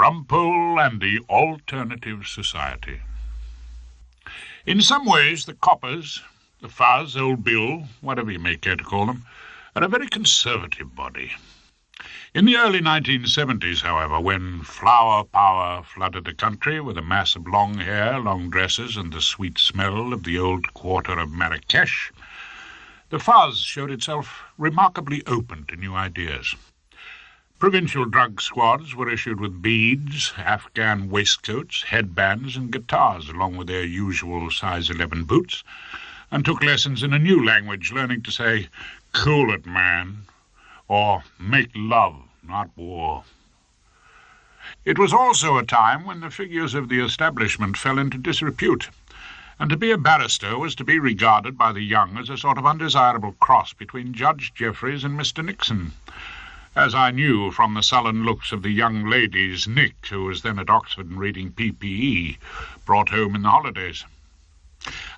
Rumpole and the Alternative Society. In some ways, the coppers, the fuzz, old Bill, whatever you may care to call them, are a very conservative body. In the early 1970s, however, when flower power flooded the country with a mass of long hair, long dresses, and the sweet smell of the old quarter of Marrakesh, the fuzz showed itself remarkably open to new ideas. Provincial drug squads were issued with beads, Afghan waistcoats, headbands, and guitars, along with their usual size 11 boots, and took lessons in a new language, learning to say, "Cool it, man," or "make love, not war." It was also a time when the figures of the establishment fell into disrepute, and to be a barrister was to be regarded by the young as a sort of undesirable cross between Judge Jeffreys and Mr. Nixon, as I knew from the sullen looks of the young ladies Nick, who was then at Oxford and reading PPE, brought home in the holidays.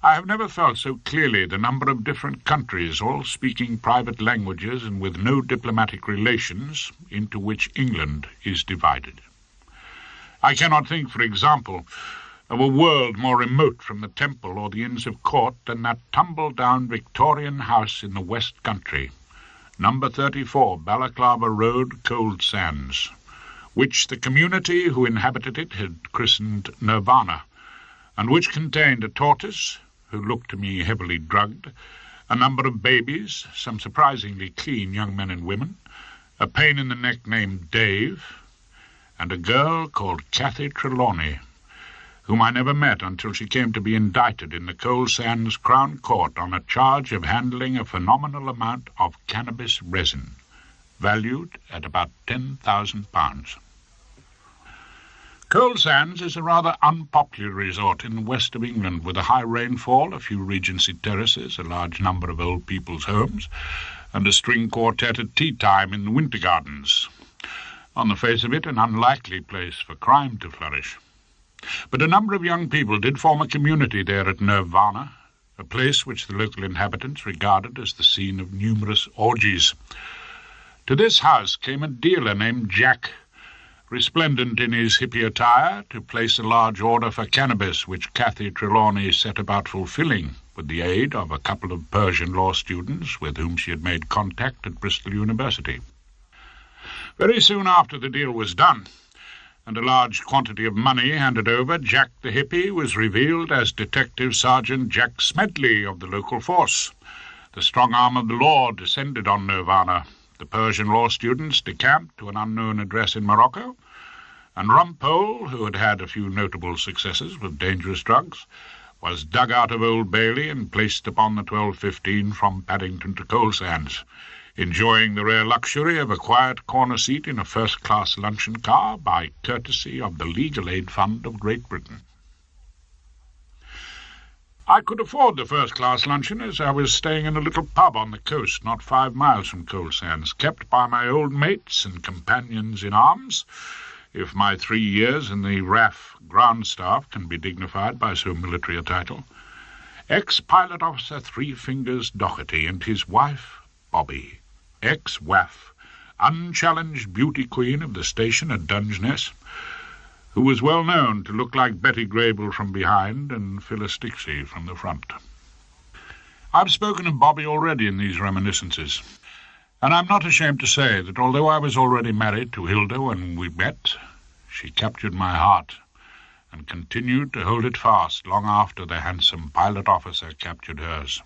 I have never felt so clearly the number of different countries, all speaking private languages and with no diplomatic relations, into which England is divided. I cannot think, for example, of a world more remote from the Temple or the Inns of Court than that tumble-down Victorian house in the West Country, number 34, Balaclava Road, Cold Sands, which the community who inhabited it had christened Nirvana, and which contained a tortoise, who looked to me heavily drugged, a number of babies, some surprisingly clean young men and women, a pain in the neck named Dave, and a girl called Cathy Trelawney, whom I never met until she came to be indicted in the Coal Sands Crown Court on a charge of handling a phenomenal amount of cannabis resin, valued at about £10,000. Coal Sands is a rather unpopular resort in the west of England, with a high rainfall, a few Regency terraces, a large number of old people's homes, and a string quartet at tea time in the winter gardens. On the face of it, an unlikely place for crime to flourish. But a number of young people did form a community there at Nirvana, a place which the local inhabitants regarded as the scene of numerous orgies. To this house came a dealer named Jack, resplendent in his hippie attire, to place a large order for cannabis, which Cathy Trelawney set about fulfilling with the aid of a couple of Persian law students with whom she had made contact at Bristol University. Very soon after the deal was done, and a large quantity of money handed over, Jack the hippie was revealed as Detective Sergeant Jack Smedley of the local force. The strong arm of the law descended on Nirvana. The Persian law students decamped to an unknown address in Morocco, and Rumpole, who had had a few notable successes with dangerous drugs, was dug out of Old Bailey and placed upon the 12:15 from Paddington to Coal Sands, enjoying the rare luxury of a quiet corner seat in a first-class luncheon car by courtesy of the Legal Aid Fund of Great Britain. I could afford the first-class luncheon, as I was staying in a little pub on the coast not 5 miles from Coal Sands, kept by my old mates and companions in arms, if my 3 years in the RAF ground staff can be dignified by so military a title, ex-pilot officer Three Fingers Doherty and his wife, Bobby, ex-WAF, unchallenged beauty queen of the station at Dungeness, who was well known to look like Betty Grable from behind and Phyllis Dixie from the front. I've spoken of Bobby already in these reminiscences, and I'm not ashamed to say that although I was already married to Hilda when we met, she captured my heart and continued to hold it fast long after the handsome pilot officer captured hers.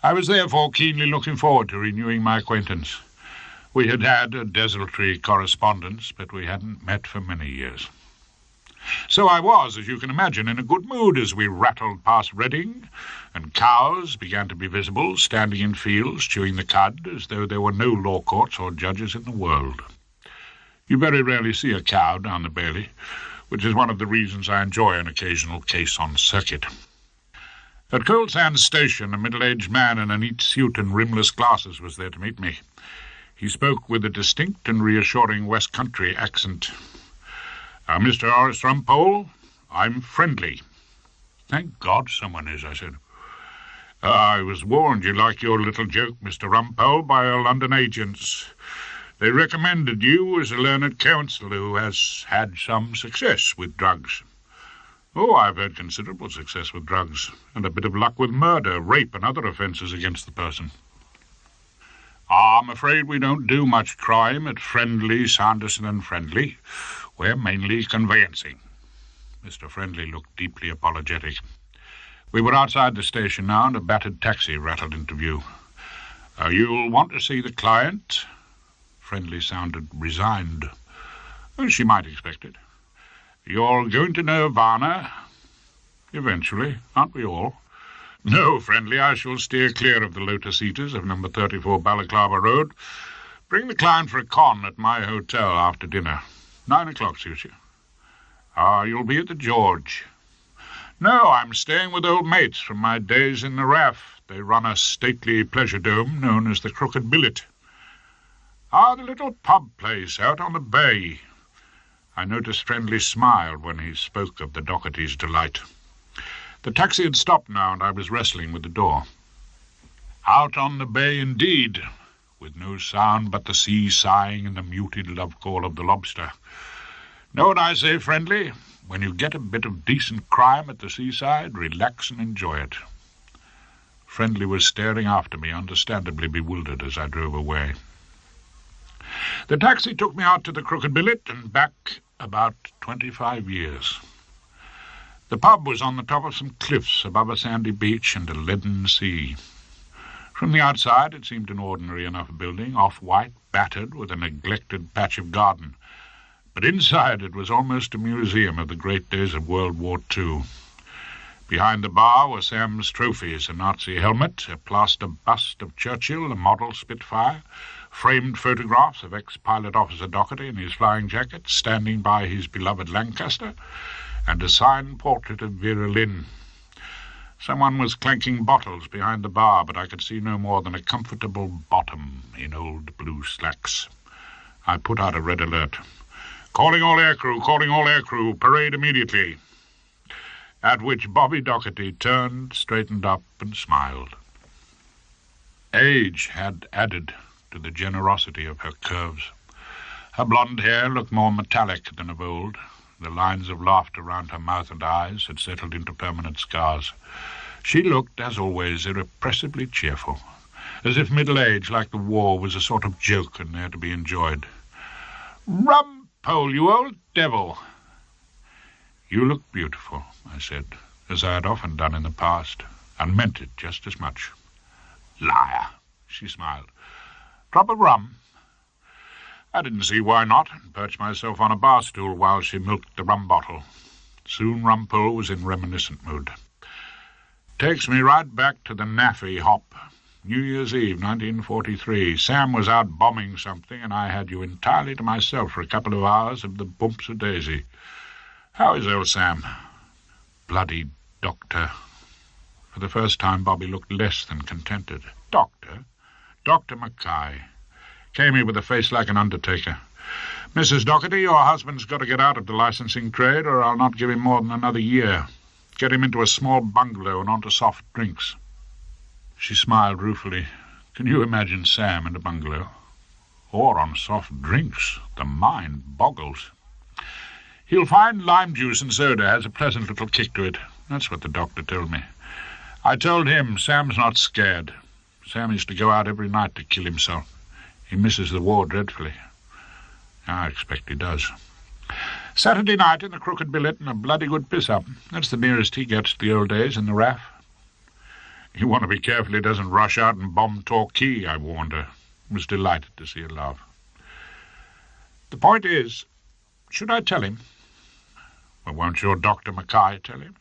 I was therefore keenly looking forward to renewing my acquaintance. We had had a desultory correspondence, but we hadn't met for many years. So I was, as you can imagine, in a good mood as we rattled past Reading, and cows began to be visible, standing in fields, chewing the cud, as though there were no law courts or judges in the world. You very rarely see a cow down the Bailey, which is one of the reasons I enjoy an occasional case on circuit. At Coal Sands Station, a middle-aged man in a neat suit and rimless glasses was there to meet me. He spoke with a distinct and reassuring West Country accent. Mr. Horace Rumpole, I'm friendly." "Thank God someone is," I said. "I was warned you like your little joke, Mr. Rumpole, by our London agents. They recommended you as a learned counsellor who has had some success with drugs. Oh, I've had considerable success with drugs, and a bit of luck with murder, rape, and other offences against the person. I'm afraid we don't do much crime at Friendly, Sanderson and Friendly. We're mainly conveyancing. Mr. Friendly looked deeply apologetic. We were outside the station now, and a battered taxi rattled into view. You'll want to see the client? Friendly sounded resigned. She might expect it. You're going to know Varna? Eventually, aren't we all? No, Friendly, I shall steer clear of the Lotus Eaters of number 34 Balaclava Road. Bring the client for a con at my hotel after dinner. 9 o'clock suits you. You'll be at the George. No, I'm staying with old mates from my days in the RAF. They run a stately pleasure dome known as the Crooked Billet. The little pub place out on the bay. I noticed Friendly smiled when he spoke of the Doherty's delight. The taxi had stopped now, and I was wrestling with the door. Out on the bay indeed, with no sound but the sea sighing and the muted love call of the lobster. Know what I say, Friendly? When you get a bit of decent crime at the seaside, relax and enjoy it. Friendly was staring after me, understandably bewildered as I drove away. The taxi took me out to the Crooked Billet and back about 25 years. The pub was on the top of some cliffs above a sandy beach and a leaden sea. From the outside it seemed an ordinary enough building, off-white, battered, with a neglected patch of garden. But inside it was almost a museum of the great days of World War II. Behind the bar were Sam's trophies, a Nazi helmet, a plaster bust of Churchill, a model Spitfire, framed photographs of ex-pilot officer Doherty in his flying jacket, standing by his beloved Lancaster, and a signed portrait of Vera Lynn. Someone was clanking bottles behind the bar, but I could see no more than a comfortable bottom in old blue slacks. I put out a red alert. Calling all aircrew, parade immediately. At which Bobby Doherty turned, straightened up, and smiled. Age had added to the generosity of her curves. Her blonde hair looked more metallic than of old. The lines of laughter round her mouth and eyes had settled into permanent scars. She looked, as always, irrepressibly cheerful, as if middle age, like the war, was a sort of joke and there to be enjoyed. "Rumpole, you old devil!" "You look beautiful," I said, as I had often done in the past, and meant it just as much. "Liar," she smiled. "Drop of rum?" I didn't see why not, and perched myself on a bar stool while she milked the rum bottle. Soon Rumpole was in reminiscent mood. Takes me right back to the Naffy hop. New Year's Eve, 1943. Sam was out bombing something, and I had you entirely to myself for a couple of hours of the bumps of Daisy. How is old Sam? Bloody doctor. For the first time, Bobby looked less than contented. Doctor? Dr. Mackay. Came here with a face like an undertaker. "Mrs. Doherty, your husband's got to get out of the licensing trade, or I'll not give him more than another year. Get him into a small bungalow and onto soft drinks." She smiled ruefully. Can you imagine Sam in a bungalow? Or on soft drinks? The mind boggles. "He'll find lime juice and soda has a pleasant little kick to it." That's what the doctor told me. I told him Sam's not scared. Sam used to go out every night to kill himself. He misses the war dreadfully. I expect he does. Saturday night in the Crooked Billet and a bloody good piss-up. That's the nearest he gets to the old days in the RAF. You want to be careful he doesn't rush out and bomb Torquay, I warned her. Was delighted to see her laugh. The point is, should I tell him? Well, won't your Dr. Mackay tell him?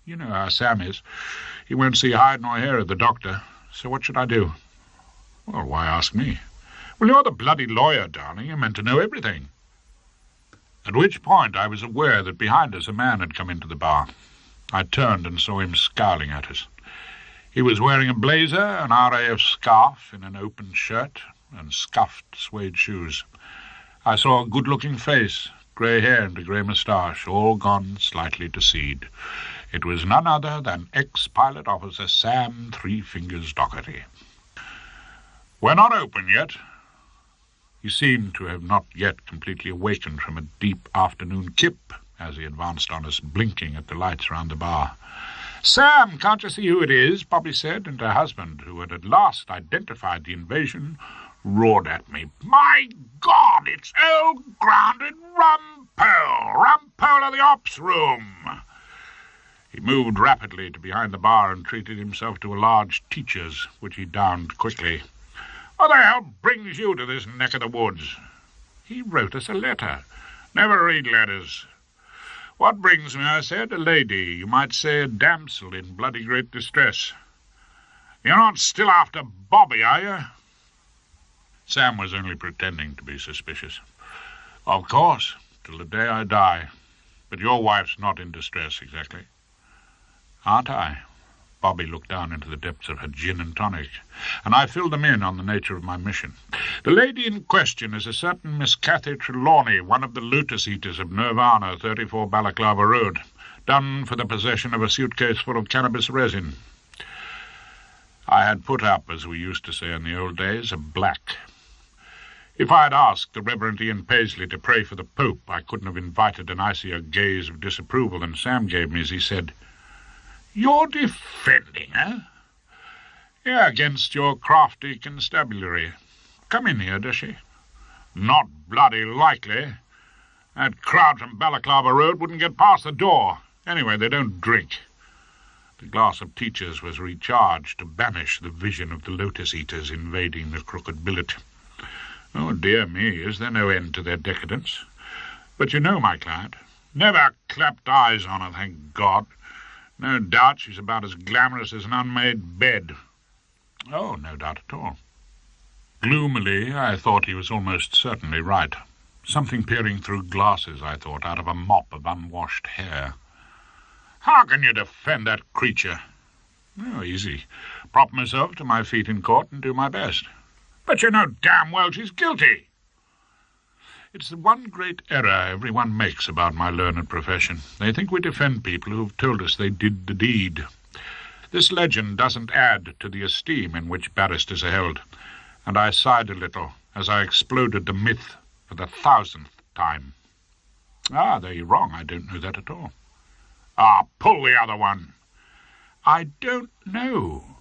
You know how Sam is. He won't see hide nor hair of the doctor. So what should I do? Well, why ask me? Well, you're the bloody lawyer, darling. You're meant to know everything. At which point I was aware that behind us a man had come into the bar. I turned and saw him scowling at us. He was wearing a blazer, an RAF scarf in an open shirt, and scuffed suede shoes. I saw a good-looking face, grey hair and a grey moustache, all gone slightly to seed. It was none other than ex-pilot officer Sam Three Fingers Doherty. "We're not open yet." He seemed to have not yet completely awakened from a deep afternoon kip as he advanced on us, blinking at the lights round the bar. "Sam, can't you see who it is?" Bobby said, and her husband, who had at last identified the invasion, roared at me. "My God, it's old grounded Rumpole! Rumpole of the ops room!" He moved rapidly to behind the bar and treated himself to a large teacher's, which he downed quickly. "What the hell brings you to this neck of the woods?" "He wrote us a letter." "Never read letters." "What brings me?" I said. "A lady, you might say a damsel in bloody great distress." "You're not still after Bobby, are you?" Sam was only pretending to be suspicious. "Of course, till the day I die. But your wife's not in distress exactly." "Aren't I?" Bobby looked down into the depths of her gin and tonic, and I filled them in on the nature of my mission. "The lady in question is a certain Miss Cathy Trelawney, one of the lotus eaters of Nirvana, 34 Balaclava Road, done for the possession of a suitcase full of cannabis resin." I had put up, as we used to say in the old days, a black. If I had asked the Reverend Ian Paisley to pray for the Pope, I couldn't have invited an icier gaze of disapproval than Sam gave me as he said, "You're defending her?" "Yeah, against your crafty constabulary. Come in here, does she?" "Not bloody likely. That crowd from Balaclava Road wouldn't get past the door. Anyway, they don't drink." The glass of teachers was recharged to banish the vision of the lotus eaters invading the crooked billet. Oh, dear me, is there no end to their decadence? But you know my client. Never clapped eyes on her, thank God. No doubt she's about as glamorous as an unmade bed. Oh, no doubt at all. Gloomily, I thought he was almost certainly right. Something peering through glasses, I thought, out of a mop of unwashed hair. "How can you defend that creature?" "Oh, easy. Prop myself to my feet in court and do my best." "But you know damn well she's guilty." It's the one great error everyone makes about my learned profession. They think we defend people who've told us they did the deed. This legend doesn't add to the esteem in which barristers are held, and I sighed a little as I exploded the myth for the 1,000th time. "Ah, there you're wrong. I don't know that at all." "Ah, pull the other one." "I don't know.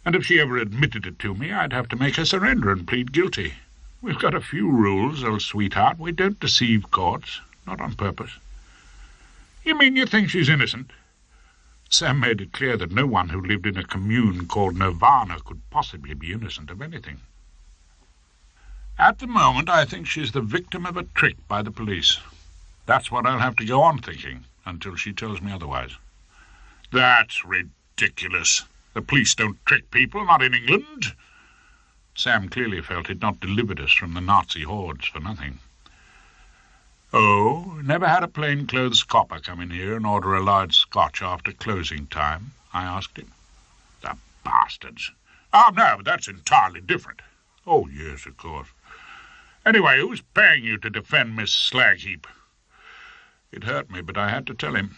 And if she ever admitted it to me, I'd have to make her surrender and plead guilty. We've got a few rules, old sweetheart. We don't deceive courts, not on purpose." "You mean you think she's innocent?" Sam made it clear that no one who lived in a commune called Nirvana could possibly be innocent of anything. "At the moment, I think she's the victim of a trick by the police. That's what I'll have to go on thinking until she tells me otherwise." "That's ridiculous. The police don't trick people, not in England." Sam clearly felt he'd not delivered us from the Nazi hordes for nothing. "Oh, never had a plain-clothes copper come in here and order a large scotch after closing time?" I asked him. "The bastards! Oh, no, that's entirely different." "Oh, yes, of course. Anyway, who's paying you to defend Miss Slagheap?" It hurt me, but I had to tell him.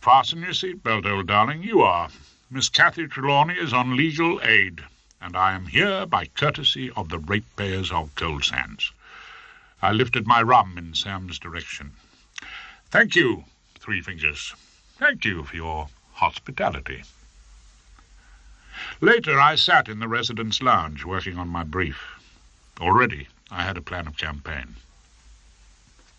"Fasten your seatbelt, old darling. You are. Miss Cathy Trelawney is on legal aid, and I am here by courtesy of the ratepayers of Coal Sands." I lifted my rum in Sam's direction. "Thank you, Three Fingers. Thank you for your hospitality." Later I sat in the residence lounge working on my brief. Already I had a plan of campaign.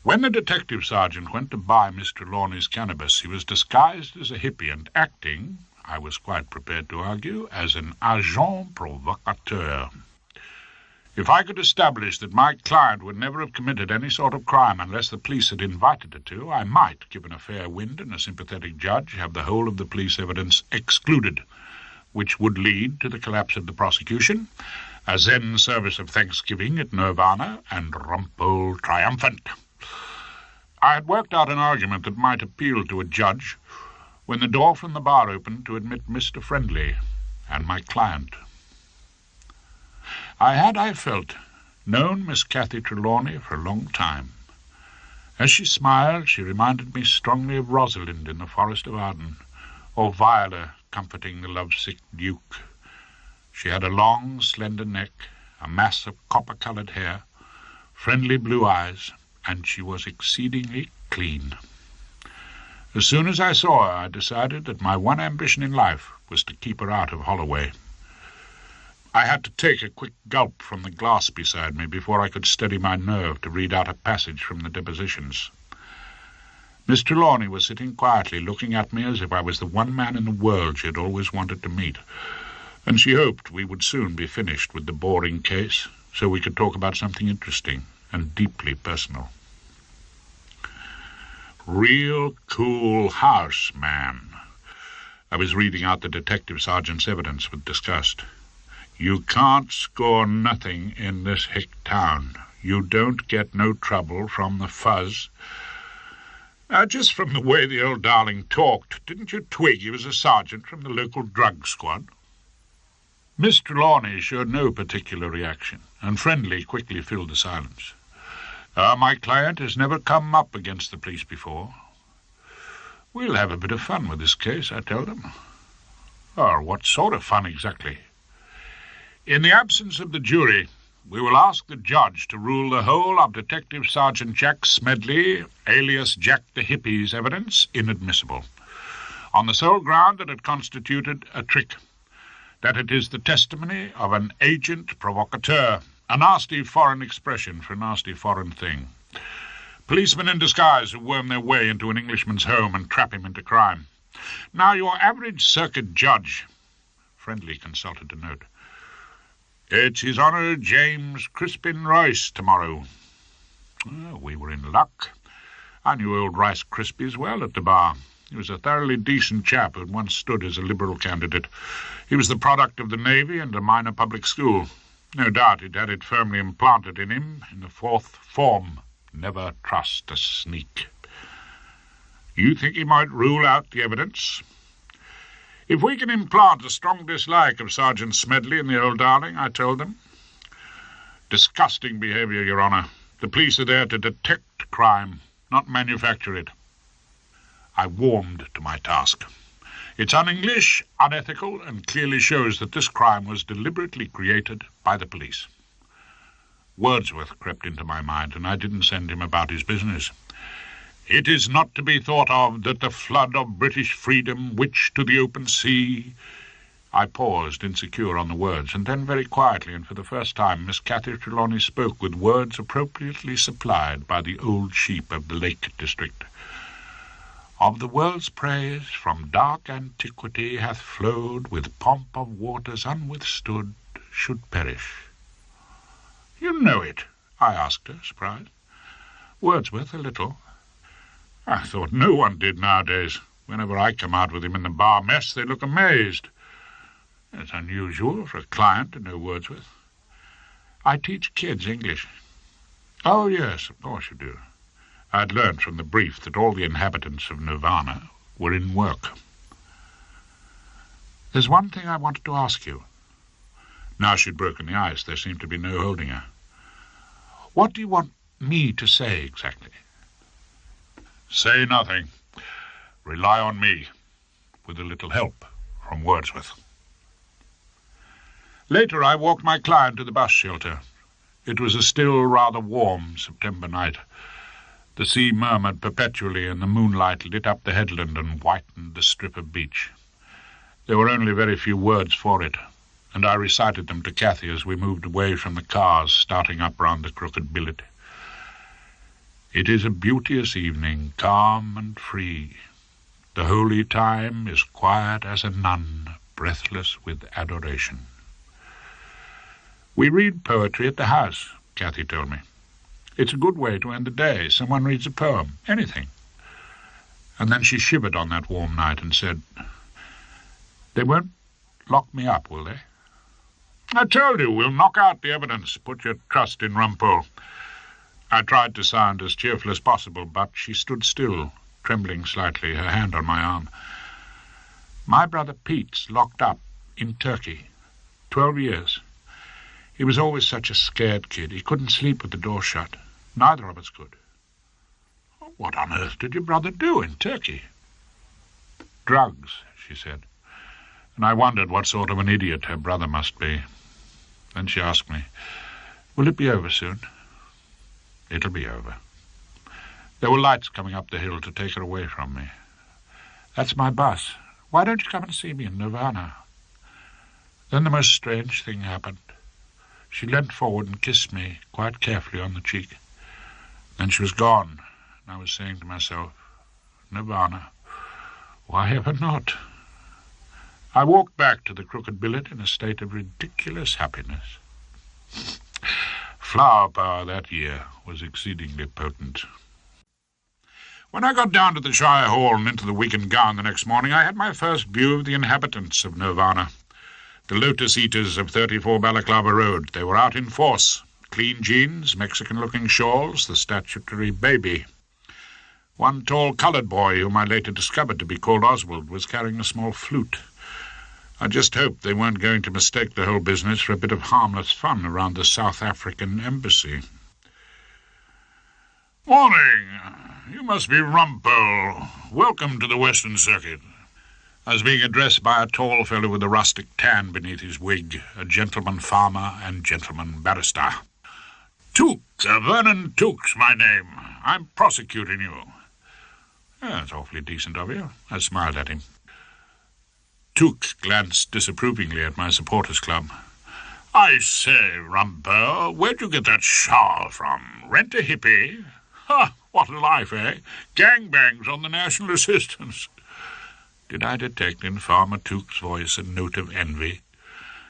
When the detective sergeant went to buy Miss Trelawney's cannabis, he was disguised as a hippie and acting, I was quite prepared to argue, as an agent provocateur. If I could establish that my client would never have committed any sort of crime unless the police had invited her to, I might, given a fair wind and a sympathetic judge, have the whole of the police evidence excluded, which would lead to the collapse of the prosecution, a Zen service of Thanksgiving at Nirvana, and Rumpole triumphant. I had worked out an argument that might appeal to a judge when the door from the bar opened to admit Mr. Friendly and my client. I felt, known Miss Cathy Trelawney for a long time. As she smiled, she reminded me strongly of Rosalind in the Forest of Arden, or Viola comforting the lovesick Duke. She had a long, slender neck, a mass of copper-coloured hair, friendly blue eyes, and she was exceedingly clean. As soon as I saw her, I decided that my one ambition in life was to keep her out of Holloway. I had to take a quick gulp from the glass beside me before I could steady my nerve to read out a passage from the depositions. Miss Trelawney was sitting quietly, looking at me as if I was the one man in the world she had always wanted to meet, and she hoped we would soon be finished with the boring case so we could talk about something interesting and deeply personal. Real cool house, man. I was reading out the detective sergeant's evidence with disgust. You can't score nothing in this hick town. You don't get no trouble from the fuzz. Just from the way the old darling talked, didn't you twig he was a sergeant from the local drug squad? Miss Trelawney showed no particular reaction, and Friendly quickly filled the silence. My client has never come up against the police before. We'll have a bit of fun with this case, I tell them. What sort of fun exactly? In the absence of the jury, we will ask the judge to rule the whole of Detective Sergeant Jack Smedley, alias Jack the Hippie's evidence, inadmissible, on the sole ground that it constituted a trick, that it is the testimony of an agent provocateur, a nasty foreign expression for a nasty foreign thing. Policemen in disguise who worm their way into an Englishman's home and trap him into crime. Now, your average circuit judge, Friendly consulted a note. It's His Honour James Crispin Royce tomorrow. We were in luck. I knew old Rice Crispy well at the bar. He was a thoroughly decent chap who had once stood as a Liberal candidate. He was the product of the Navy and a minor public school. No doubt he'd had it firmly implanted in him in the fourth form. Never trust a sneak. You think he might rule out the evidence? If we can implant a strong dislike of Sergeant Smedley and the old darling, I told them. Disgusting behaviour, Your Honour. The police are there to detect crime, not manufacture it. I warmed to my task. It's un-English, unethical, and clearly shows that this crime was deliberately created by the police. Wordsworth crept into my mind, and I didn't send him about his business. It is not to be thought of that the flood of British freedom which to the open sea... I paused, insecure on the words, and then very quietly, and for the first time, Miss Cathy Trelawney spoke with words appropriately supplied by the old sheep of the Lake District. Of the world's praise from dark antiquity hath flowed with pomp of waters unwithstood should perish. You know it, I asked her, surprised. Wordsworth, a little. I thought no one did nowadays. Whenever I come out with him in the bar mess, they look amazed. It's unusual for a client to know Wordsworth. I teach kids English. Oh, yes, of course you do. I'd learned from the brief that all the inhabitants of Nirvana were in work. There's one thing I wanted to ask you. Now she'd broken the ice, there seemed to be no holding her. What do you want me to say exactly? Say nothing. Rely on me, with a little help from Wordsworth. Later I walked my client to the bus shelter. It was a still, rather warm September night. The sea murmured perpetually, and the moonlight lit up the headland and whitened the strip of beach. There were only very few words for it, and I recited them to Cathy as we moved away from the cars starting up round the crooked billet. It is a beauteous evening, calm and free. The holy time is quiet as a nun, breathless with adoration. We read poetry at the house, Cathy told me. It's a good way to end the day. Someone reads a poem, anything. And then she shivered on that warm night and said, They won't lock me up, will they? I told you, we'll knock out the evidence. Put your trust in Rumpole. I tried to sound as cheerful as possible, but she stood still, trembling slightly, her hand on my arm. My brother Pete's locked up in Turkey. 12 years. He was always such a scared kid. He couldn't sleep with the door shut. Neither of us could. What on earth did your brother do in Turkey? Drugs, she said. And I wondered what sort of an idiot her brother must be. Then she asked me, "Will it be over soon?" "It'll be over." There were lights coming up the hill to take her away from me. "That's my bus. Why don't you come and see me in Nirvana?" Then the most strange thing happened. She leant forward and kissed me quite carefully on the cheek. Then she was gone, and I was saying to myself, Nirvana, why ever not? I walked back to the crooked billet in a state of ridiculous happiness. Flower power that year was exceedingly potent. When I got down to the Shire Hall and into the wig and gown the next morning, I had my first view of the inhabitants of Nirvana, the Lotus Eaters of 34 Balaclava Road. They were out in force. Clean jeans, Mexican-looking shawls, the statutory baby. One tall coloured boy, whom I later discovered to be called Oswald, was carrying a small flute. I just hoped they weren't going to mistake the whole business for a bit of harmless fun around the South African embassy. "Morning! You must be Rumpole. Welcome to the Western Circuit." I was being addressed by a tall fellow with a rustic tan beneath his wig, a gentleman farmer and gentleman barrister. "Tooks, Vernon Tooks, my name. I'm prosecuting you." "That's awfully decent of you." I smiled at him. Tooks glanced disapprovingly at my supporters' club. "I say, Rumpole, where'd you get that shawl from? Rent a hippie? Ha! What a life, eh? Gangbangs on the National Assistance." Did I detect in Farmer Tooks' voice a note of envy?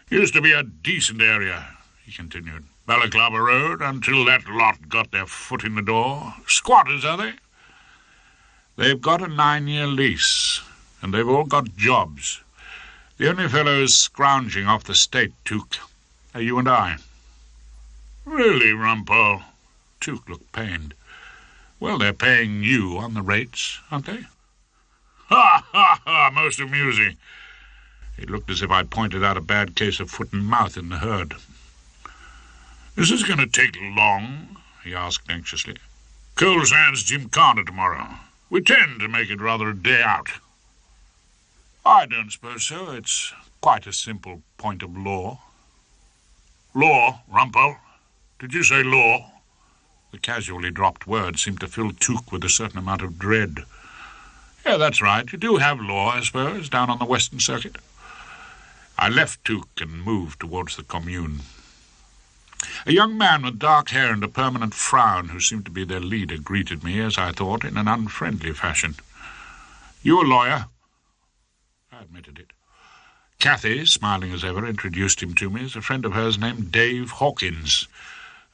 "Used to be a decent area," he continued. "Balaclava Road, until that lot got their foot in the door. Squatters, are they?" "They've got a 9-year lease, and they've all got jobs. The only fellows scrounging off the state, Took, are you and I." "Really, Rumpole?" Took looked pained. "Well, they're paying you on the rates, aren't they?" "Ha, ha, ha! Most amusing." It looked as if I'd pointed out a bad case of foot and mouth in the herd. "Is this going to take long?" he asked anxiously. "Coal Sands Gymkhana tomorrow. We tend to make it rather a day out." "I don't suppose so. It's quite a simple point of law." "Law, Rumpole? Did you say law?" The casually dropped word seemed to fill Took with a certain amount of dread. "Yeah, that's right. You do have law, I suppose, down on the Western Circuit." I left Took and moved towards the commune. A young man with dark hair and a permanent frown, who seemed to be their leader, greeted me, as I thought, in an unfriendly fashion. "You a lawyer?" I admitted it. Cathy, smiling as ever, introduced him to me as a friend of hers named Dave Hawkins.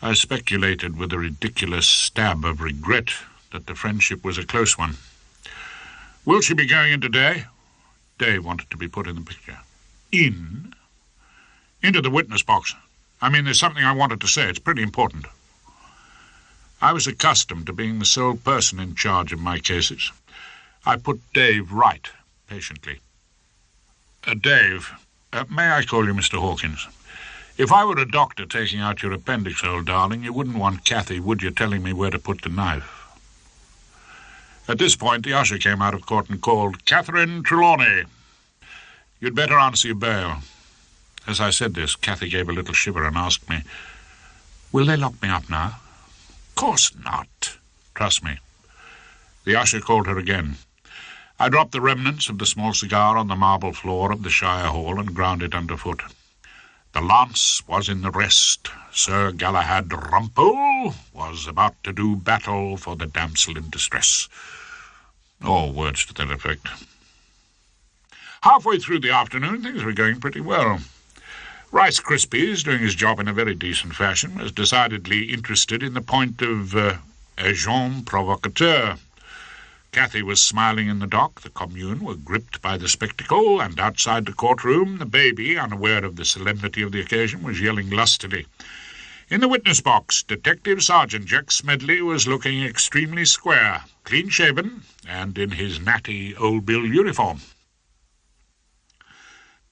I speculated with a ridiculous stab of regret that the friendship was a close one. "Will she be going in today?" Dave wanted to be put in the picture. "In?" "Into the witness box. I mean, there's something I wanted to say. It's pretty important." I was accustomed to being the sole person in charge of my cases. I put Dave right, patiently. Dave, may I call you Mr. Hawkins? If I were a doctor taking out your appendix, old darling, you wouldn't want Cathy, would you, telling me where to put the knife?" At this point, the usher came out of court and called, "Catherine Trelawney, you'd better answer your bail." As I said this, Cathy gave a little shiver and asked me, "Will they lock me up now?" "Course not. Trust me." The usher called her again. I dropped the remnants of the small cigar on the marble floor of the Shire Hall and ground it underfoot. The lance was in the rest. Sir Galahad Rumpole was about to do battle for the damsel in distress. Or words to that effect. Halfway through the afternoon, things were going pretty well. Rice Krispies, doing his job in a very decent fashion, was decidedly interested in the point of agent provocateur. Cathy was smiling in the dock, the commune were gripped by the spectacle, and outside the courtroom the baby, unaware of the solemnity of the occasion, was yelling lustily. In the witness box, Detective Sergeant Jack Smedley was looking extremely square, clean-shaven, and in his natty Old Bill uniform.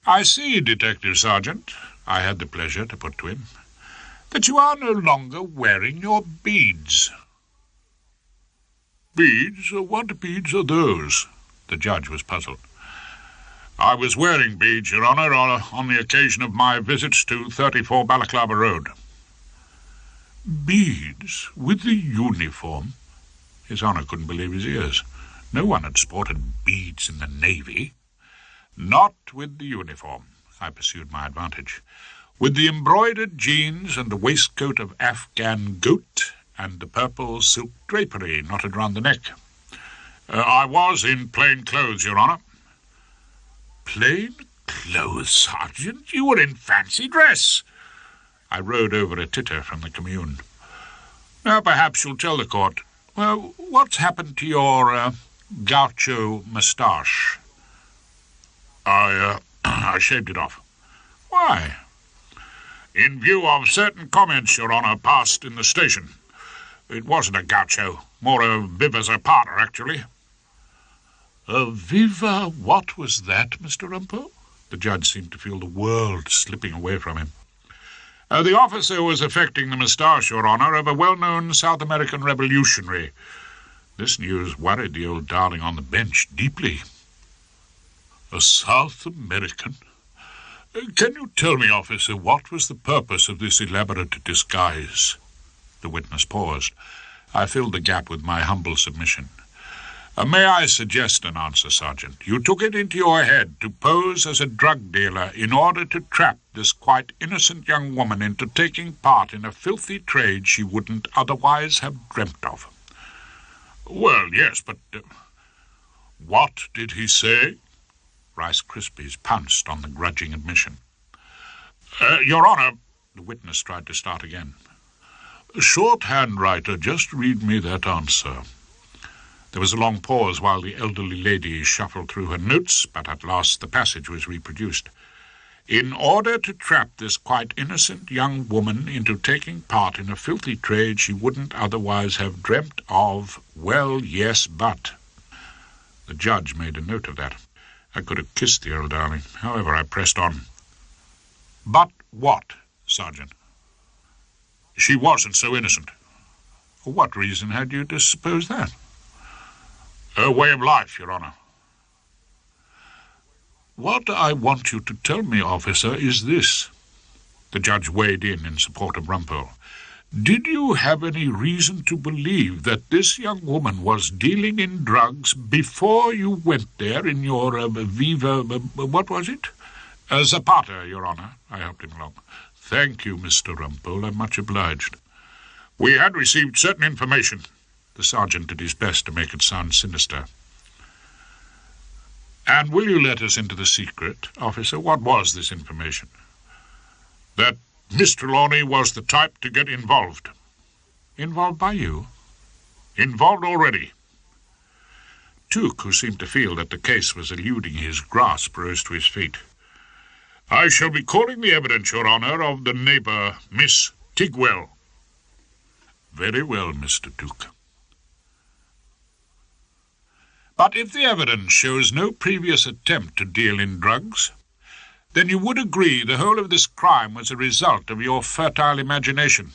"I see, Detective Sergeant," I had the pleasure to put to him, "that you are no longer wearing your beads." "Beads? What beads are those?" The judge was puzzled. I was wearing beads, Your Honour, on the occasion of my visits to 34 Balaclava Road. Beads? With the uniform? His Honour couldn't believe his ears. No one had sported beads in the Navy. Not with the uniform, I pursued my advantage. With the embroidered jeans and the waistcoat of Afghan goat and the purple silk drapery knotted round the neck. I was in plain clothes, Your Honour. Plain clothes, Sergeant? You were in fancy dress. I rode over a titter from the commune. Now, perhaps you'll tell the court. Well, what's happened to your gaucho moustache? I shaved it off. Why? In view of certain comments, Your Honour, passed in the station. It wasn't a gaucho, more a viva zapata, actually. A viva what was that, Mr. Rumpole? The judge seemed to feel the world slipping away from him. The officer was affecting the moustache, Your Honour, of a well-known South American revolutionary. This news worried the old darling on the bench deeply. A South American? Can you tell me, officer, what was the purpose of this elaborate disguise? The witness paused. I filled the gap with my humble submission. May I suggest an answer, Sergeant? You took it into your head to pose as a drug dealer in order to trap this quite innocent young woman into taking part in a filthy trade she wouldn't otherwise have dreamt of. Well, yes, but... what did he say? Rice Krispies pounced on the grudging admission. Your Honour, the witness tried to start again. Shorthand writer, just read me that answer. There was a long pause while the elderly lady shuffled through her notes, but at last the passage was reproduced. In order to trap this quite innocent young woman into taking part in a filthy trade she wouldn't otherwise have dreamt of, well, yes, but... The judge made a note of that. I could have kissed the old darling. However, I pressed on. But what, Sergeant? She wasn't so innocent. For what reason had you to suppose that? Her way of life, Your Honour. What I want you to tell me, officer, is this. The judge weighed in support of Rumpole. Did you have any reason to believe that this young woman was dealing in drugs before you went there in your Viva... what was it? Zapata, Your Honour. I helped him along. Thank you, Mr. Rumpole. I'm much obliged. We had received certain information. The sergeant did his best to make it sound sinister. And will you let us into the secret, officer? What was this information? That Miss Trelawney was the type to get involved. Involved by you? Involved already. Tuke, who seemed to feel that the case was eluding his grasp, rose to his feet. I shall be calling the evidence, Your Honour, of the neighbour, Miss Tigwell. Very well, Mr. Tuke. But if the evidence shows no previous attempt to deal in drugs, then you would agree the whole of this crime was a result of your fertile imagination.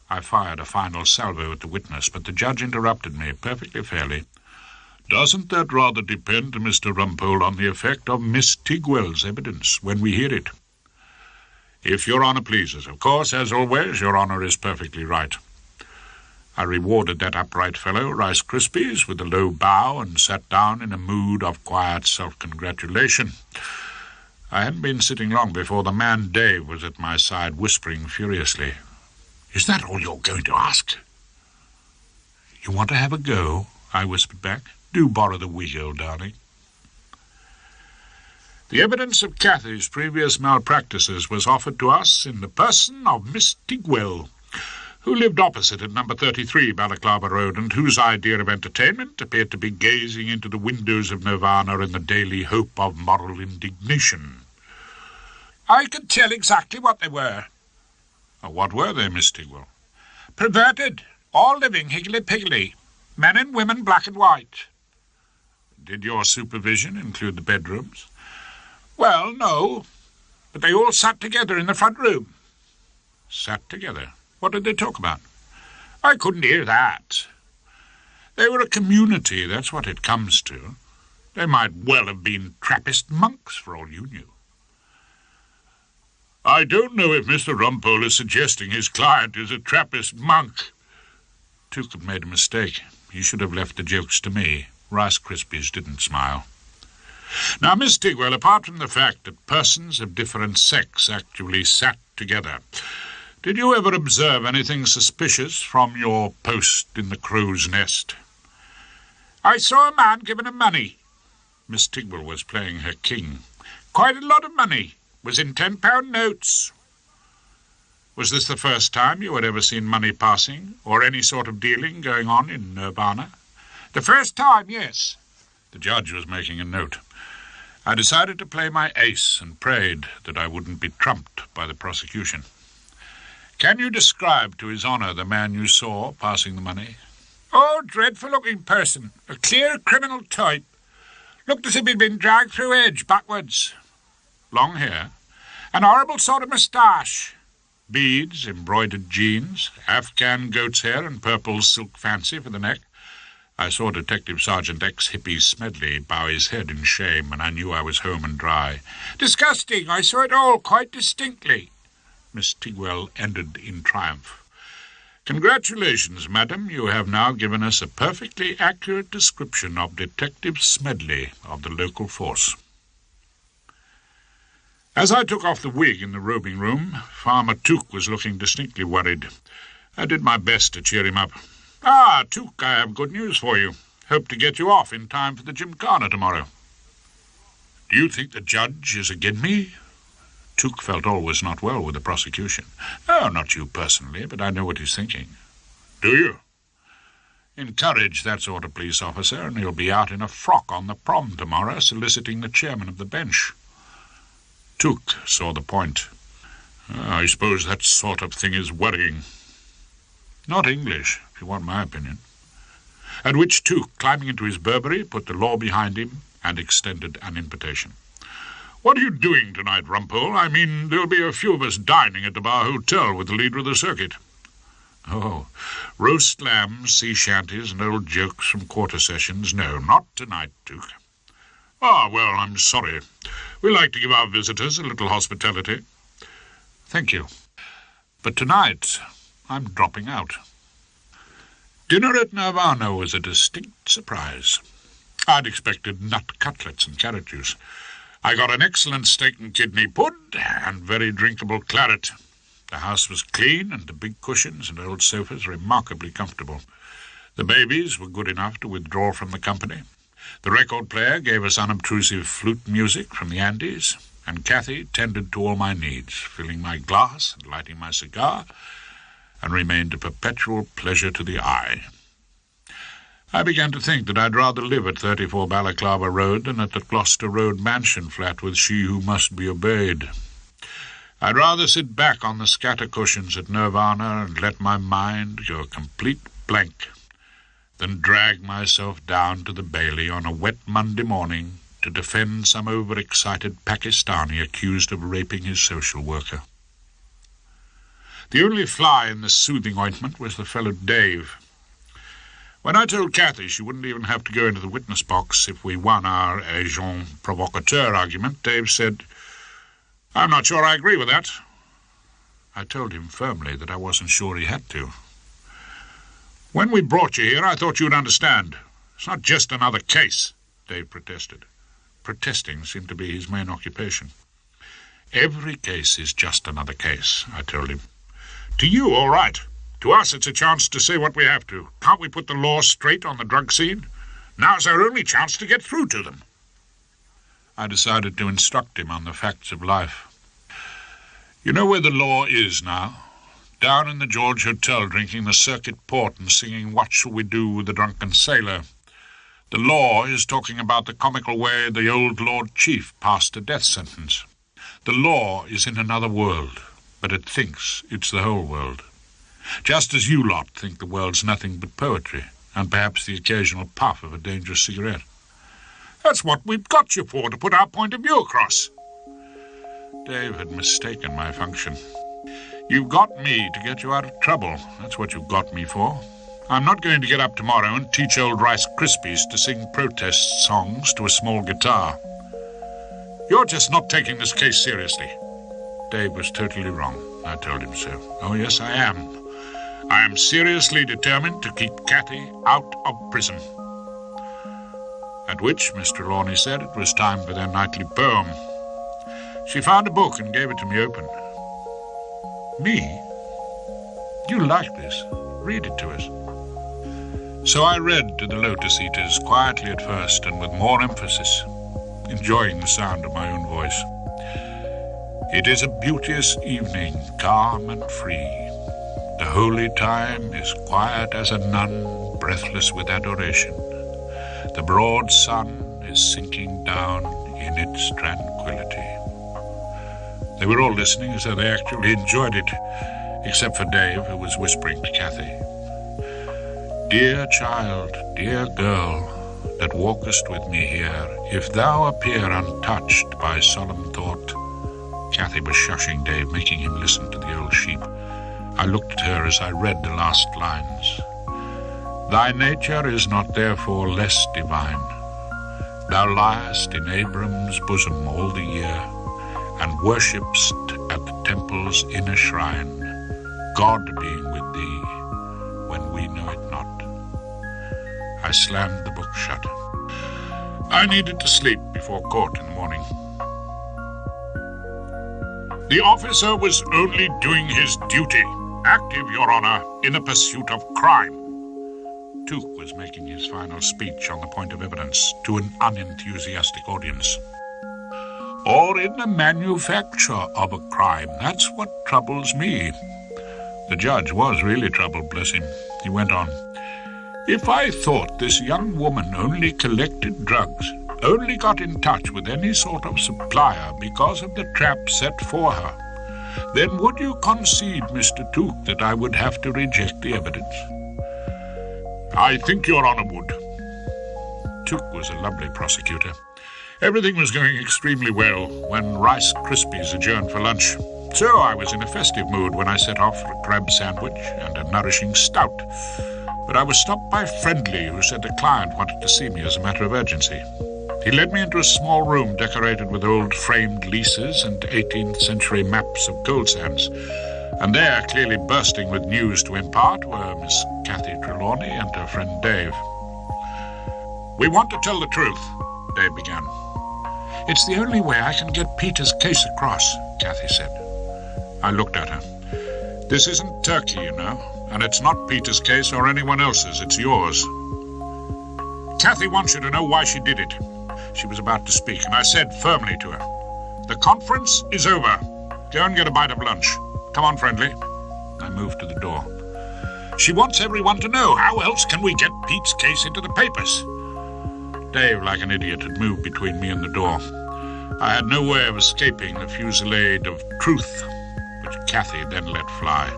I fired a final salvo at the witness, but the judge interrupted me perfectly fairly. Doesn't that rather depend, Mr. Rumpole, on the effect of Miss Tigwell's evidence when we hear it? If Your Honour pleases. Of course, as always, Your Honour is perfectly right. I rewarded that upright fellow, Rice Krispies, with a low bow and sat down in a mood of quiet self-congratulation. I hadn't been sitting long before the man Dave was at my side, whispering furiously. Is that all you're going to ask? You want to have a go? I whispered back. Do borrow the wig, old darling. The evidence of Cathy's previous malpractices was offered to us in the person of Miss Tigwell, who lived opposite at number 33 Balaclava Road, and whose idea of entertainment appeared to be gazing into the windows of Nirvana in the daily hope of moral indignation. I could tell exactly what they were. What were they, Miss Tigwell? Perverted, all living higgledy-piggledy, men and women black and white. Did your supervision include the bedrooms? Well, no, but they all sat together in the front room. Sat together? What did they talk about? I couldn't hear that. They were a community, that's what it comes to. They might well have been Trappist monks, for all you knew. I don't know if Mr. Rumpole is suggesting his client is a Trappist monk. Tuke had made a mistake. He should have left the jokes to me. Rice Krispies didn't smile. Now, Miss Tigwell, apart from the fact that persons of different sex actually sat together, did you ever observe anything suspicious from your post in the crow's nest? I saw a man giving him money. Miss Tigwell was playing her king. Quite a lot of money. Was in £10 notes. Was this the first time you had ever seen money passing, or any sort of dealing going on in Nirvana? The first time, yes. The judge was making a note. I decided to play my ace and prayed that I wouldn't be trumped by the prosecution. Can you describe to His Honour the man you saw passing the money? Oh, dreadful-looking person. A clear criminal type. Looked as if he'd been dragged through edge backwards. Long hair. An horrible sort of moustache. Beads, embroidered jeans, Afghan goat's hair and purple silk fancy for the neck. I saw Detective Sergeant ex-hippie Smedley bow his head in shame, and I knew I was home and dry. Disgusting! I saw it all quite distinctly. Miss Tigwell ended in triumph. Congratulations, madam. You have now given us a perfectly accurate description of Detective Smedley of the local force. As I took off the wig in the robing room, Farmer Tuke was looking distinctly worried. I did my best to cheer him up. Ah, Tuke, I have good news for you. Hope to get you off in time for the gymkhana tomorrow. Do you think the judge is agin me? Tuke felt all was not well with the prosecution. Oh, not you personally, but I know what he's thinking. Do you? Encourage that sort of police officer, and he'll be out in a frock on the prom tomorrow, soliciting the chairman of the bench. Tuke saw the point. I suppose that sort of thing is worrying. Not English, if you want my opinion. At which Tuke, climbing into his Burberry, put the law behind him and extended an invitation. What are you doing tonight, Rumpole? I mean, there'll be a few of us dining at the Bar Hotel with the leader of the circuit. Oh, roast lambs, sea shanties, and old jokes from quarter sessions. No, not tonight, Tuke. Ah, well, I'm sorry. We like to give our visitors a little hospitality. Thank you. But tonight I'm dropping out. Dinner at Nirvana was a distinct surprise. I'd expected nut cutlets and carrot juice. I got an excellent steak and kidney pud and very drinkable claret. The house was clean, and the big cushions and old sofas remarkably comfortable. The babies were good enough to withdraw from the company. The record player gave us unobtrusive flute music from the Andes, and Kathy tended to all my needs, filling my glass and lighting my cigar, and remained a perpetual pleasure to the eye. I began to think that I'd rather live at 34 Balaclava Road than at the Gloucester Road mansion flat with She Who Must Be Obeyed. I'd rather sit back on the scatter cushions at Nirvana and let my mind go a complete blank than drag myself down to the Bailey on a wet Monday morning to defend some overexcited Pakistani accused of raping his social worker. The only fly in the soothing ointment was the fellow Dave. When I told Kathy she wouldn't even have to go into the witness box if we won our agent provocateur argument, Dave said, "I'm not sure I agree with that." I told him firmly that I wasn't sure he had to. "When we brought you here, I thought you'd understand. It's not just another case," Dave protested. Protesting seemed to be his main occupation. "Every case is just another case," I told him. "To you, all right. To us, it's a chance to say what we have to. Can't we put the law straight on the drug scene? Now's our only chance to get through to them." I decided to instruct him on the facts of life. "You know where the law is now? Down in the George Hotel, drinking the circuit port and singing 'What Shall We Do with the Drunken Sailor?' The law is talking about the comical way the old Lord Chief passed a death sentence. The law is in another world, but it thinks it's the whole world. Just as you lot think the world's nothing but poetry, and perhaps the occasional puff of a dangerous cigarette. That's what we've got you for, to put our point of view across." Dave had mistaken my function. "You've got me to get you out of trouble. That's what you've got me for. I'm not going to get up tomorrow and teach old Rice Krispies to sing protest songs to a small guitar. You're just not taking this case seriously. Dave was totally wrong. I told him so. Oh, yes, I am. I am seriously determined to keep Cathy out of prison. At which Mr. Trelawney said it was time for their nightly poem. She found a book and gave it to me open. Me? You like this? Read it to us. So I read to the Lotus Eaters, quietly at first and with more emphasis, enjoying the sound of my own voice. It is a beauteous evening, calm and free. The holy time is quiet as a nun, breathless with adoration. The broad sun is sinking down in its tranquility. They were all listening as though they actually enjoyed it, except for Dave, who was whispering to Cathy. Dear child, dear girl, that walkest with me here, if thou appear untouched by solemn thought. Cathy was shushing Dave, making him listen to the old sheep. I looked at her as I read the last lines. Thy nature is not therefore less divine. Thou liest in Abram's bosom all the year, and worshipst at the temple's inner shrine, God being with thee when we know it not. I slammed the book shut. I needed to sleep before court in the morning. The officer was only doing his duty, active, Your Honor, in the pursuit of crime. Tuke was making his final speech on the point of evidence to an unenthusiastic audience. Or in the manufacture of a crime. That's what troubles me. The judge was really troubled, bless him. He went on. If I thought this young woman only collected drugs, only got in touch with any sort of supplier because of the trap set for her, then would you concede, Mr. Tuke, that I would have to reject the evidence? I think Your Honor would. Tuke was a lovely prosecutor. Everything was going extremely well when Rice Krispies adjourned for lunch. So I was in a festive mood when I set off for a crab sandwich and a nourishing stout. But I was stopped by Friendly, who said the client wanted to see me as a matter of urgency. He led me into a small room decorated with old framed leases and 18th century maps of gold sands. And there, clearly bursting with news to impart, were Miss Cathy Trelawney and her friend Dave. We want to tell the truth, Dave began. It's the only way I can get Peter's case across, Cathy said. I looked at her. This isn't Turkey, you know, and it's not Peter's case or anyone else's, it's yours. Cathy wants you to know why she did it. She was about to speak, and I said firmly to her, the conference is over. Go and get a bite of lunch. Come on, Friendly. I moved to the door. She wants everyone to know. How else can we get Pete's case into the papers? Dave, like an idiot, had moved between me and the door. I had no way of escaping the fusillade of truth, which Cathy then let fly.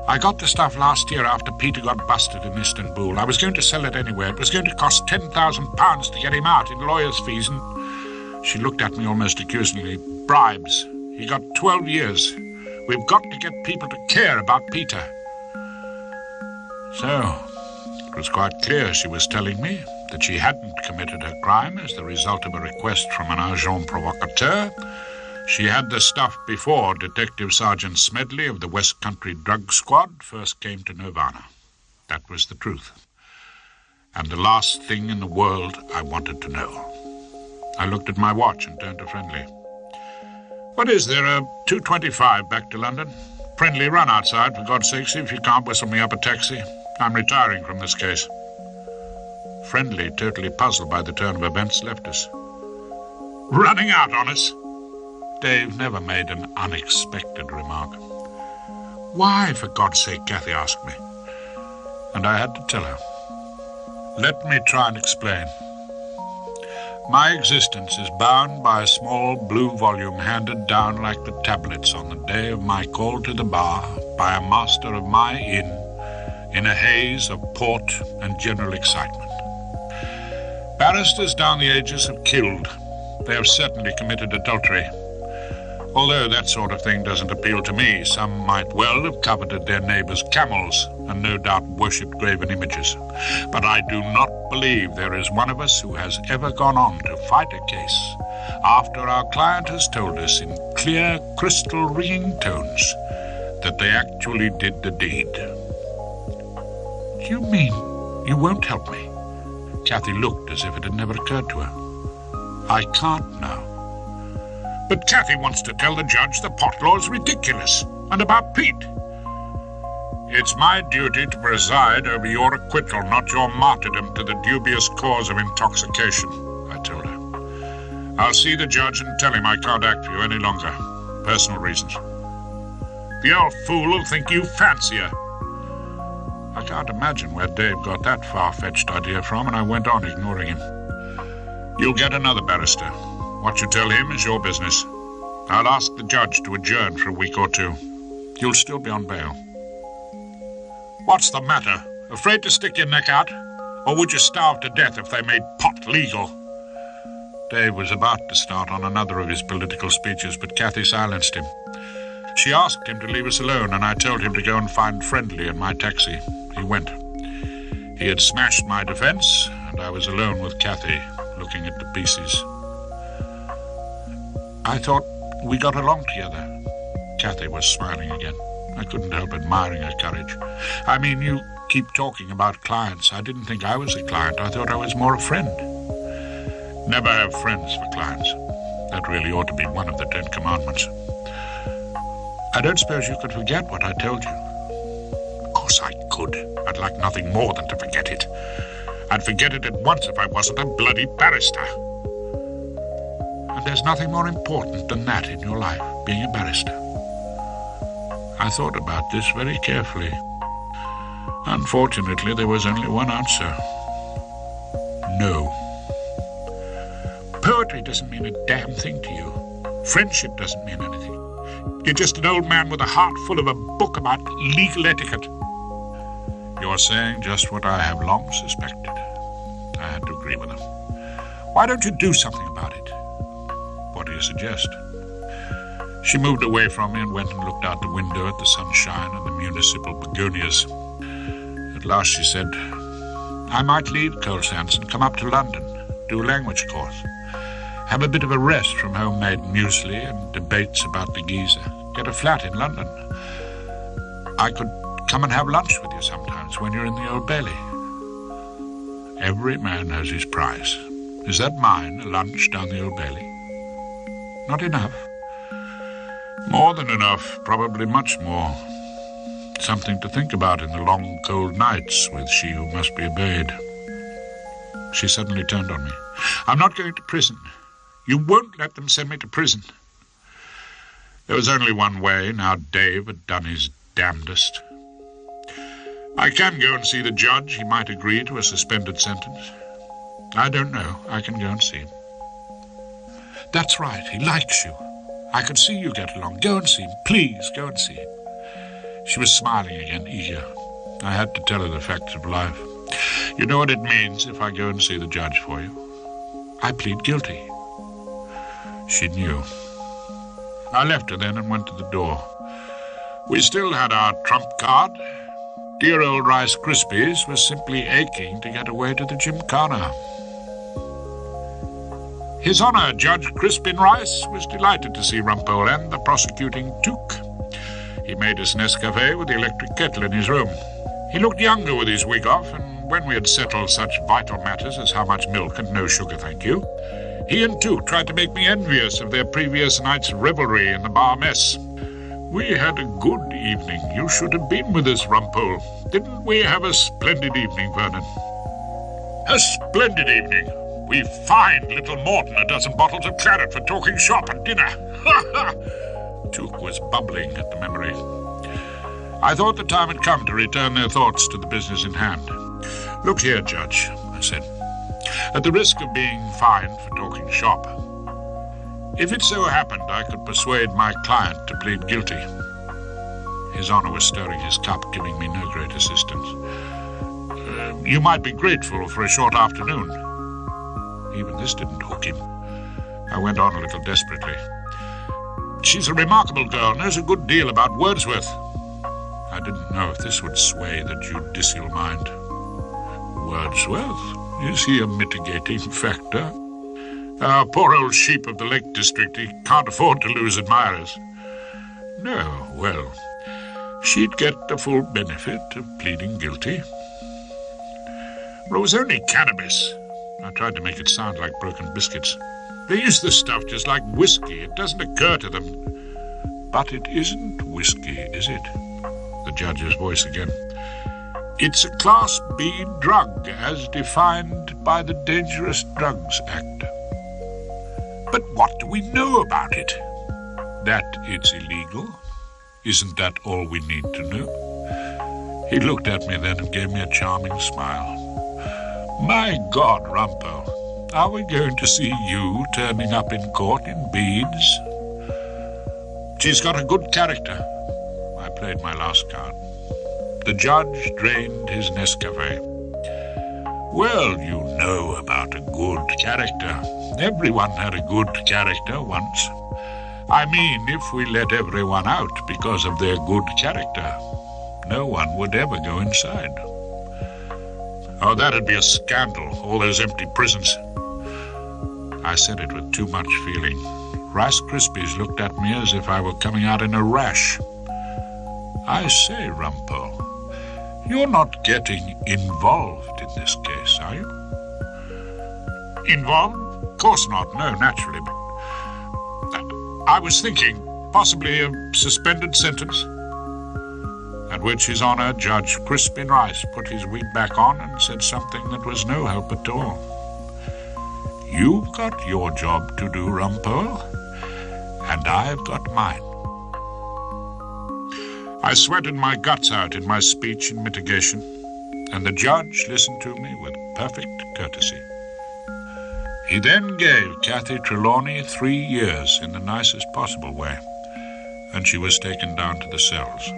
I got the stuff last year after Peter got busted in Istanbul. I was going to sell it anywhere. It was going to cost £10,000 to get him out in lawyer's fees, and she looked at me almost accusingly. Bribes. He got 12 years. We've got to get people to care about Peter. So, it was quite clear she was telling me that she hadn't committed her crime as the result of a request from an agent provocateur. She had the stuff before Detective Sergeant Smedley of the West Country Drug Squad first came to Nirvana. That was the truth. And the last thing in the world I wanted to know. I looked at my watch and turned to Friendly. What is there, 2:25 back to London? Friendly, run outside, for God's sake, see if you can't whistle me up a taxi. I'm retiring from this case. Friendly, totally puzzled by the turn of events, left us. Running out on us? Dave never made an unexpected remark. Why, for God's sake, Cathy asked me. And I had to tell her. Let me try and explain. My existence is bound by a small blue volume handed down like the tablets on the day of my call to the bar by a master of my inn in a haze of port and general excitement. Barristers down the ages have killed. They have certainly committed adultery. Although that sort of thing doesn't appeal to me, some might well have coveted their neighbours' camels. and no doubt worshipped graven images. But I do not believe there is one of us who has ever gone on to fight a case after our client has told us in clear, crystal-ringing tones that they actually did the deed. Do you mean you won't help me? Kathy looked as if it had never occurred to her. I can't now. But Kathy wants to tell the judge the pot law is ridiculous, and about Pete. It's my duty to preside over your acquittal, not your martyrdom to the dubious cause of intoxication, I told her. I'll see the judge and tell him I can't act for you any longer. Personal reasons. The old fool will think you fancy her. I can't imagine where Dave got that far-fetched idea from, and I went on ignoring him. You'll get another barrister. What you tell him is your business. I'll ask the judge to adjourn for a week or two. You'll still be on bail. What's the matter? Afraid to stick your neck out? Or would you starve to death if they made pot legal? Dave was about to start on another of his political speeches, but Kathy silenced him. She asked him to leave us alone, and I told him to go and find Friendly in my taxi. He went. He had smashed my defense, and I was alone with Kathy, looking at the pieces. I thought we got along together. Kathy was smiling again. I couldn't help admiring her courage. I mean, you keep talking about clients. I didn't think I was a client. I thought I was more a friend. Never have friends for clients. That really ought to be one of the 10 Commandments. I don't suppose you could forget what I told you. Of course I could. I'd like nothing more than to forget it. I'd forget it at once if I wasn't a bloody barrister. And there's nothing more important than that in your life, being a barrister. I thought about this very carefully. Unfortunately, there was only one answer. No. Poetry doesn't mean a damn thing to you. Friendship doesn't mean anything. You're just an old man with a heart full of a book about legal etiquette. You're saying just what I have long suspected. I had to agree with him. Why don't you do something about it? What do you suggest? She moved away from me and went and looked out the window at the sunshine and the municipal begonias. At last she said, I might leave Coal Sands and come up to London, do a language course. Have a bit of a rest from homemade muesli and debates about the geezer. Get a flat in London. I could come and have lunch with you sometimes when you're in the Old Bailey. Every man has his price. Is that mine, a lunch down the Old Bailey? Not enough? More than enough, probably much more. Something to think about in the long, cold nights with she who must be obeyed. She suddenly turned on me. I'm not going to prison. You won't let them send me to prison. There was only one way, now Dave had done his damnedest. I can go and see the judge. He might agree to a suspended sentence. I don't know. I can go and see him. That's right. He likes you. I could see you get along. Go and see him. Please, go and see him. She was smiling again, eager. I had to tell her the facts of life. You know what it means if I go and see the judge for you? I plead guilty. She knew. I left her then and went to the door. We still had our trump card. Dear old Rice Krispies was simply aching to get away to the Gymkhana. His Honor, Judge Crispin Rice, was delighted to see Rumpole and the prosecuting Duke. He made us Nescafe with the electric kettle in his room. He looked younger with his wig off, and when we had settled such vital matters as how much milk and no sugar, thank you, he and Duke tried to make me envious of their previous night's revelry in the bar mess. We had a good evening. You should have been with us, Rumpole. Didn't we have a splendid evening, Vernon? A splendid evening. We fined little Mortimer a dozen bottles of claret for talking shop at dinner. Ha ha! Duke was bubbling at the memory. I thought the time had come to return their thoughts to the business in hand. Look here, Judge, I said. At the risk of being fined for talking shop, if it so happened I could persuade my client to plead guilty. His Honor was stirring his cup, giving me no great assistance. You might be grateful for a short afternoon. Even this didn't hook him. I went on a little desperately. She's a remarkable girl, knows a good deal about Wordsworth. I didn't know if this would sway the judicial mind. Wordsworth? Is he a mitigating factor? Our poor old sheep of the Lake District, he can't afford to lose admirers. No, well, she'd get the full benefit of pleading guilty. But it was only cannabis. I tried to make it sound like broken biscuits. They use this stuff just like whiskey. It doesn't occur to them. But it isn't whiskey, is it? The judge's voice again. It's a Class B drug, as defined by the Dangerous Drugs Act. But what do we know about it? That it's illegal? Isn't that all we need to know? He looked at me then and gave me a charming smile. My God, Rumpole, are we going to see you turning up in court in beads? She's got a good character. I played my last card. The judge drained his Nescafe. Well, you know about a good character. Everyone had a good character once. I mean, if we let everyone out because of their good character, no one would ever go inside. Oh, that'd be a scandal, all those empty prisons. I said it with too much feeling. Rice Krispies looked at me as if I were coming out in a rash. I say, Rumpole, you're not getting involved in this case, are you? Involved? Of course not, no, naturally, but I was thinking possibly a suspended sentence. At which His Honor Judge Crispin Rice put his wig back on and said something that was no help at all. You've got your job to do, Rumpole, and I've got mine. I sweated my guts out in my speech in mitigation, and the judge listened to me with perfect courtesy. He then gave Kathy Trelawney 3 years in the nicest possible way, and she was taken down to the cells.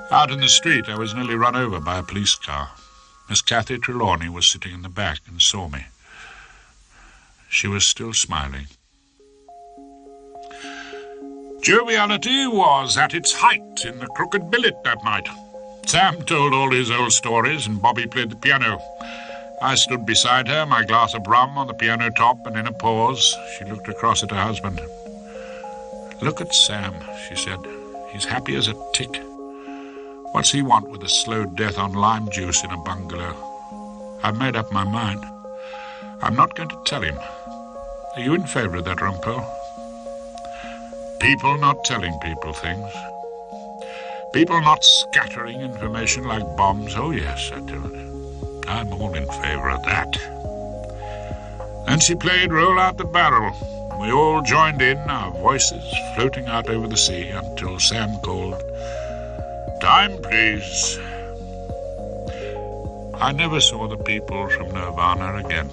Out in the street, I was nearly run over by a police car. Miss Kathy Trelawney was sitting in the back and saw me. She was still smiling. Joviality was at its height in the Crooked Billet that night. Sam told all his old stories, and Bobby played the piano. I stood beside her, my glass of rum on the piano top, and in a pause, she looked across at her husband. Look at Sam, she said. He's happy as a tick. What's he want with a slow death on lime juice in a bungalow? I've made up my mind. I'm not going to tell him. Are you in favor of that, Rumpole? People not telling people things. People not scattering information like bombs. Oh, yes, I do it. I'm all in favor of that. And she played Roll Out the Barrel. We all joined in, our voices floating out over the sea, until Sam called, "Time, please." I never saw the people from Nirvana again.